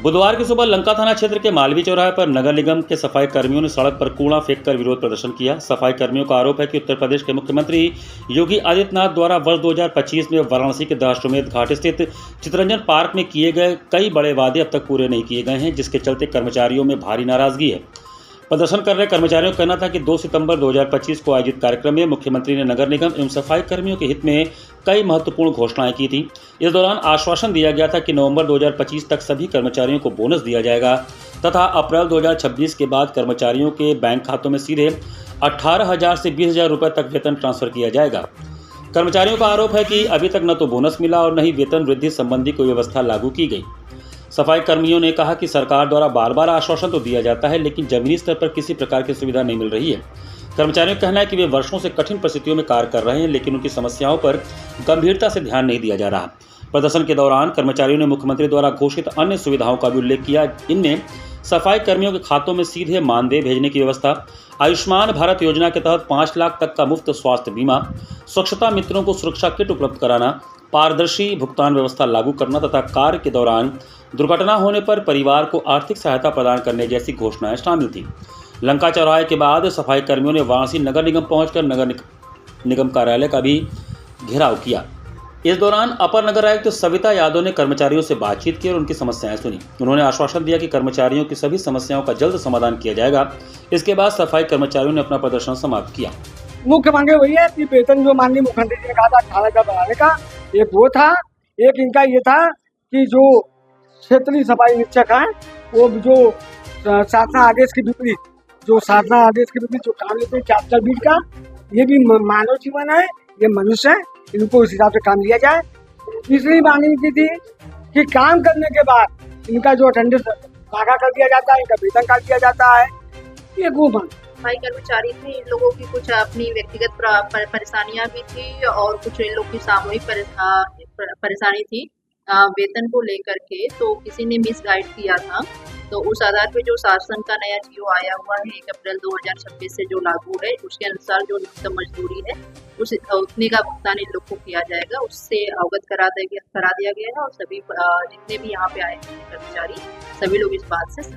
बुधवार की सुबह लंका थाना क्षेत्र के मालवी चौराहे पर नगर निगम के सफाई कर्मियों ने सड़क पर कूड़ा फेंककर विरोध प्रदर्शन किया। सफाई कर्मियों का आरोप है कि उत्तर प्रदेश के मुख्यमंत्री योगी आदित्यनाथ द्वारा वर्ष 2025 में वाराणसी के दशाश्वमेध घाट स्थित चित्तरंजन पार्क में किए गए कई बड़े वादे अब तक पूरे नहीं किए गए हैं, जिसके चलते कर्मचारियों में भारी नाराजगी है। प्रदर्शन कर रहे कर्मचारियों का कहना था कि 2 सितंबर 2025 को आयोजित कार्यक्रम में मुख्यमंत्री ने नगर निगम एवं सफाई कर्मियों के हित में कई महत्वपूर्ण घोषणाएं की थी। इस दौरान आश्वासन दिया गया था कि नवंबर 2025 तक सभी कर्मचारियों को बोनस दिया जाएगा तथा अप्रैल 2026 के बाद कर्मचारियों के बैंक खातों में सीधे 18,000 से 20,000 रुपये तक वेतन ट्रांसफर किया जाएगा। कर्मचारियों का आरोप है कि अभी तक न तो बोनस मिला और न ही वेतन वृद्धि संबंधी कोई व्यवस्था लागू की गई। सफाई कर्मियों ने कहा कि सरकार द्वारा बार बार आश्वासन तो दिया जाता है, लेकिन जमीनी स्तर पर किसी प्रकार की सुविधा नहीं मिल रही है। कर्मचारियों का कहना है कि वे वर्षों से कठिन परिस्थितियों में कार्य कर रहे हैं, लेकिन उनकी समस्याओं पर गंभीरता से ध्यान नहीं दिया जा रहा। प्रदर्शन के दौरान कर्मचारियों ने मुख्यमंत्री द्वारा घोषित अन्य सुविधाओं का भी उल्लेख किया। इनमें सफाई कर्मियों के खातों में सीधे मानदेय भेजने की व्यवस्था, आयुष्मान भारत योजना के तहत 5 लाख तक का मुफ्त स्वास्थ्य बीमा, स्वच्छता मित्रों को सुरक्षा किट उपलब्ध कराना, पारदर्शी भुगतान व्यवस्था लागू करना तथा कार्य के दौरान दुर्घटना होने पर परिवार को आर्थिक सहायता प्रदान करने जैसी घोषणाएं शामिल थी। लंका चौराहे के बाद सफाई कर्मियों ने वाराणसी नगर निगम पहुंचकर नगर निगम कार्यालय का भी घेराव किया। इस दौरान अपर नगर आयुक्त सविता यादव ने कर्मचारियों से बातचीत की और उनकी समस्याएं सुनी। उन्होंने आश्वासन दिया कि कर्मचारियों की सभी समस्याओं का जल्द समाधान किया जाएगा। इसके बाद सफाई कर्मचारियों ने अपना प्रदर्शन समाप्त किया। मुख्य मांगे वही है कि वेतन जो माननीय मुख्यमंत्री जी ने कहा था 18,000 बढ़ाने का, एक वो था। एक इनका ये था कि जो क्षेत्रीय सफाई निरीक्षक है वो जो शासना आदेश के विपरीत जो काम लेते हैं कैपिटल बिल का, ये भी मानव जीवन है, ये मनुष्य है, इनको इस हिसाब से काम लिया जाए। तीसरी मांग की थी कि काम करने के बाद इनका जो अटेंडेंस भागा कर दिया जाता है, इनका वेतन काट दिया जाता है। ये वो मांग सफाई कर्मचारी थे, इन लोगों की कुछ अपनी व्यक्तिगत परेशानियां भी थी और कुछ इन लोग की सामूहिक परेशानी थी वेतन को लेकर के। तो किसी ने मिस गाइड किया था, तो उस आधार पे जो शासन का नया जीओ आया हुआ है 1 अप्रैल 2026 से जो लागू है, उसके अनुसार जो न्यूनतम मजदूरी है उतने का भुगतान इन लोग को किया जाएगा। उससे अवगत करा दिया गया है और सभी जितने भी यहाँ पे आए हैं कर्मचारी, सभी लोग इस बात से